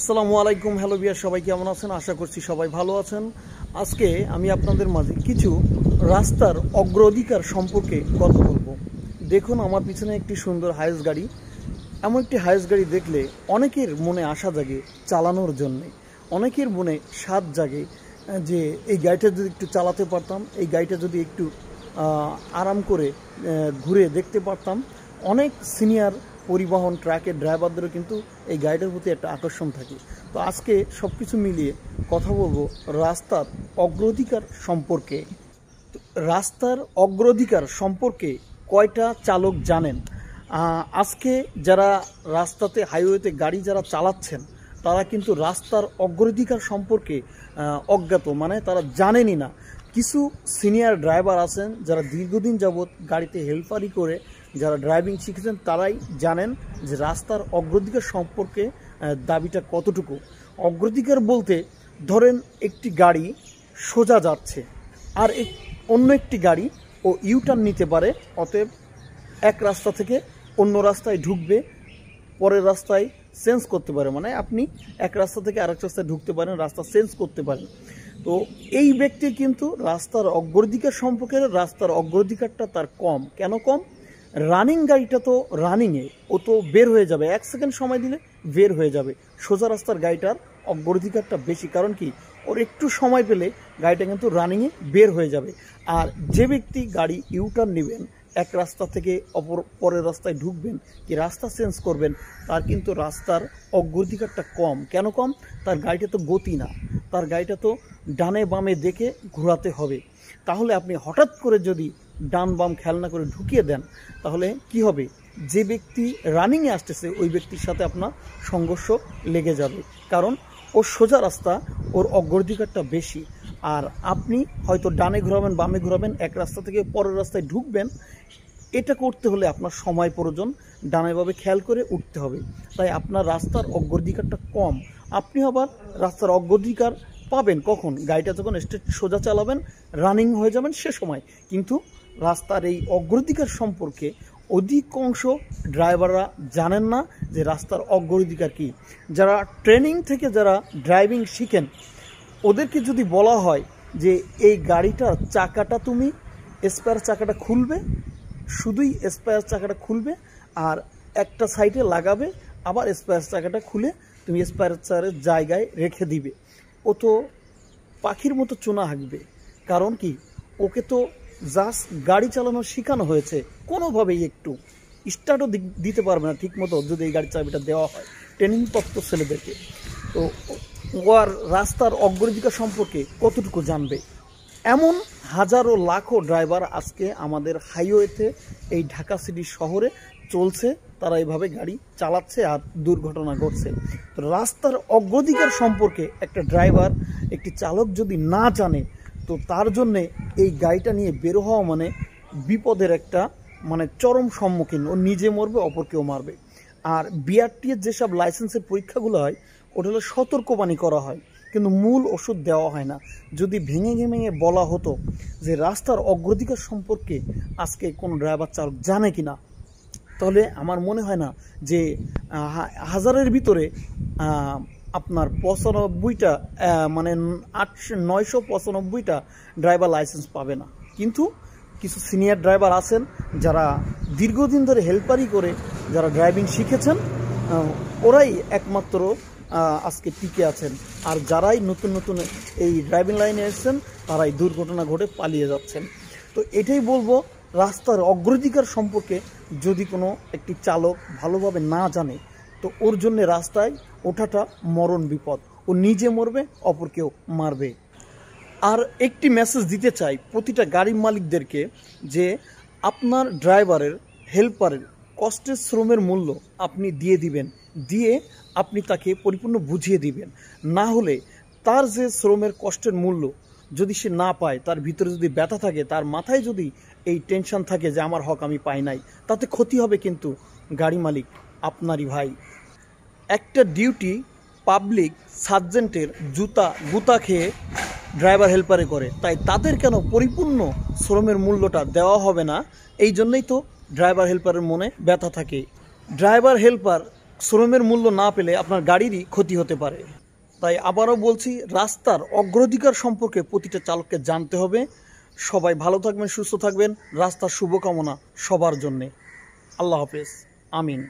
আসসালামু আলাইকুম। হ্যালো বিয়ার, সবাই কেমন আছেন? আশা করছি সবাই ভালো আছেন। আজকে আমি আপনাদের মাঝে কিছু রাস্তার অগ্রাধিকার সম্পর্কে কথা বলবো। দেখুন, আমার পিছনে একটি সুন্দর হাইস গাড়ি। এমন একটি হাইস গাড়ি দেখলে অনেকের মনে আশা জাগে চালানোর জন্যে, অনেকের মনে স্বাদ জাগে যে এই গাড়িটা যদি একটু চালাতে পারতাম, এই গাড়িটা যদি একটু আরাম করে ঘুরে দেখতে পারতাম। অনেক সিনিয়র পরিবহন ট্রাকের ড্রাইভারদেরও কিন্তু এই গাড়িটার প্রতি একটা আকর্ষণ থাকে। তো আজকে সব কিছু মিলিয়ে কথা বলবো রাস্তার অগ্রাধিকার সম্পর্কে। রাস্তার অগ্রাধিকার সম্পর্কে কয়টা চালক জানেন? আজকে যারা রাস্তাতে হাইওয়েতে গাড়ি যারা চালাচ্ছেন তারা কিন্তু রাস্তার অগ্রাধিকার সম্পর্কে অজ্ঞাত, মানে তারা জানেনই না। কিছু সিনিয়র ড্রাইভার আছেন যারা দীর্ঘদিন যাবৎ গাড়িতে হেল্পারি করে যারা ড্রাইভিং শিখেছেন, তারাই জানেন যে রাস্তার অগ্রাধিকার সম্পর্কে দাবিটা কতটুকু। অগ্রাধিকার বলতে ধরেন একটি গাড়ি সোজা যাচ্ছে আর অন্য একটি গাড়ি ও ইউটার্ন নিতে পারে, অতএব এক রাস্তা থেকে অন্য রাস্তায় ঢুকবে, পরের রাস্তায় চেঞ্জ করতে পারে, মানে আপনি এক রাস্তা থেকে আরেক রাস্তায় ঢুকতে পারেন, রাস্তা চেঞ্জ করতে পারেন। তো এই ব্যক্তির কিন্তু রাস্তার অগ্রাধিকার সম্পর্কে রাস্তার অগ্রাধিকারটা তার কম। কেন কম? রানিং গাড়িটা তো রানিংয়ে, ও তো বের হয়ে যাবে, 1 সেকেন্ড সময় দিলে বের হয়ে যাবে। সোজা রাস্তার গাড়িটার অগ্রাধিকারটা বেশি, কারণ কি ওর একটু সময় পেলে গাড়িটা কিন্তু রানিংয়ে বের হয়ে যাবে। আর যে ব্যক্তি গাড়ি ইউটার্ন নেবেন, এক রাস্তা থেকে পরের রাস্তায় ঢুকবেন কি রাস্তা চেঞ্জ করবেন, তার কিন্তু রাস্তার অগ্রাধিকারটা কম। কেন কম? তার গাড়িটা তো গতি না, তার গাড়িটা তো ডানে বামে দেখে ঘোরাতে হবে। তাহলে আপনি হঠাৎ করে যদি ডান বাম খেয়াল না করে ঢুকিয়ে দেন, তাহলে কি হবে? যে ব্যক্তি রানিংয়ে আসতেছে ওই ব্যক্তির সাথে আপনার সংঘর্ষ লেগে যাবে, কারণ ওর সোজা রাস্তা, ওর অগ্রাধিকারটা বেশি। আর আপনি হয়তো ডানে ঘোরাবেন বামে ঘোরাবেন, এক রাস্তা থেকে পরের রাস্তায় ঢুকবেন, এটা করতে হলে আপনার সময় প্রয়োজন, ডানে বামে খেয়াল করে উঠতে হবে। তাই আপনার রাস্তার অগ্রাধিকারটা কম। আপনি আবার রাস্তার অগ্রাধিকার পাবেন কখন? গাড়িটা যখন স্ট্রেট সোজা চালাবেন, রানিং হয়ে যাবেন সে সময়। কিন্তু রাস্তার এই অগ্রাধিকার সম্পর্কে অধিকাংশ ড্রাইভাররা জানেন না যে রাস্তার অগ্রাধিকার কী। যারা ট্রেনিং থেকে যারা ড্রাইভিং শিখেন, ওদেরকে যদি বলা হয় যে এই গাড়িটার চাকাটা তুমি স্পেয়ার চাকাটা খুলবে, শুধুই স্পেয়ার চাকাটা খুলবে আর একটা সাইডে লাগাবে, আবার স্পেয়ার চাকাটা খুলে তুমি স্পেয়ার চাকার জায়গায় রেখে দিবে, ও তো পাখির মতো চুনা হাঁকবে। কারণ কি, ওকে তো জাস্ট গাড়ি চালানো শেখানো হয়েছে, কোনোভাবেই একটু স্টার্টও দিতে পারবে না ঠিক মতো যদি এই গাড়ির চাবিটা দেওয়া হয় ট্রেনিং প্রাপ্ত ছেলেদেরকে। তো ও আর রাস্তার অগ্রাধিকার সম্পর্কে কতটুকু জানবে? এমন হাজারো লাখো ড্রাইভার আজকে আমাদের হাইওয়েতে এই ঢাকা সিটি শহরে চলছে, তারা এইভাবে গাড়ি চালাচ্ছে আর দুর্ঘটনা ঘটছে। তো রাস্তার অগ্রাধিকার সম্পর্কে একটা ড্রাইভার, একটি চালক যদি না জানে, তো তার জন্যে এই গাড়িটা নিয়ে বের হওয়া মানে বিপদের একটা মানে চরম সম্মুখীন। ও নিজে মরবে, অপরকেও মারবে। আর বিআরটিএর যেসব লাইসেন্সের পরীক্ষাগুলো হয়, ওটা হলো সতর্কবাণী করা হয়, কিন্তু মূল ওষুধ দেওয়া হয় না। যদি ভেঙে ভেঙে বলা হতো যে রাস্তার অগ্রাধিকার সম্পর্কে আজকে কোনো ড্রাইভার চালক জানে কি না, তাহলে আমার মনে হয় না যে হাজারের ভিতরে আপনার 95টা মানে 995টা ড্রাইভার লাইসেন্স পাবে না। কিন্তু কিছু সিনিয়র ড্রাইভার আছেন যারা দীর্ঘদিন ধরে হেল্পারি করে যারা ড্রাইভিং শিখেছেন, ওরাই একমাত্র আজকে টিকে আছেন। আর যারাই নতুন নতুন এই ড্রাইভিং লাইনে এসেছেন, তারাই দুর্ঘটনা ঘটে পালিয়ে যাচ্ছেন। তো এটাই বলবো, রাস্তার অগ্রাধিকার সম্পর্কে যদি কোনো একটি চালক ভালোভাবে না জানে, তো ওর জন্য রাস্তায় ওঠাটা মরণ বিপদ। ও নিজে মরবে, অপরকেও মারবে। আর একটি মেসেজ দিতে চাই প্রতিটা গাড়ির মালিকদেরকে, যে আপনার ড্রাইভারের হেল্পারের কষ্টের শ্রমের মূল্য আপনি দিয়ে দিবেন, দিয়ে আপনি তাকে পরিপূর্ণ বুঝিয়ে দিবেন। না হলে তার যে শ্রমের কষ্টের মূল্য যদি সে না পায়, তার ভিতরে যদি ব্যথা থাকে, তার মাথায় যদি এই টেনশন থাকে যে আমার হক আমি পাই নাই, তাতে ক্ষতি হবে কিন্তু গাড়ি মালিক আপনারই ভাই। একটা ডিউটি পাবলিক সার্জেন্টের গুতা খেয়ে ড্রাইভার হেল্পারে করে, তাই তাদের কেন পরিপূর্ণ শ্রমের মূল্যটা দেওয়া হবে না? এই জন্যই তো ড্রাইভার হেল্পারের মনে ব্যথা থাকে। ড্রাইভার হেল্পার শ্রমের মূল্য না পেলে আপনার গাড়িরই ক্ষতি হতে পারে। তাই আবারও বলছি, রাস্তার অগ্রাধিকার সম্পর্কে প্রতিটা চালককে জানতে হবে। সবাই ভালো থাকবেন, সুস্থ থাকবেন। রাস্তার শুভকামনা সবার জন্যে। আল্লাহ হাফেজ। আমিন।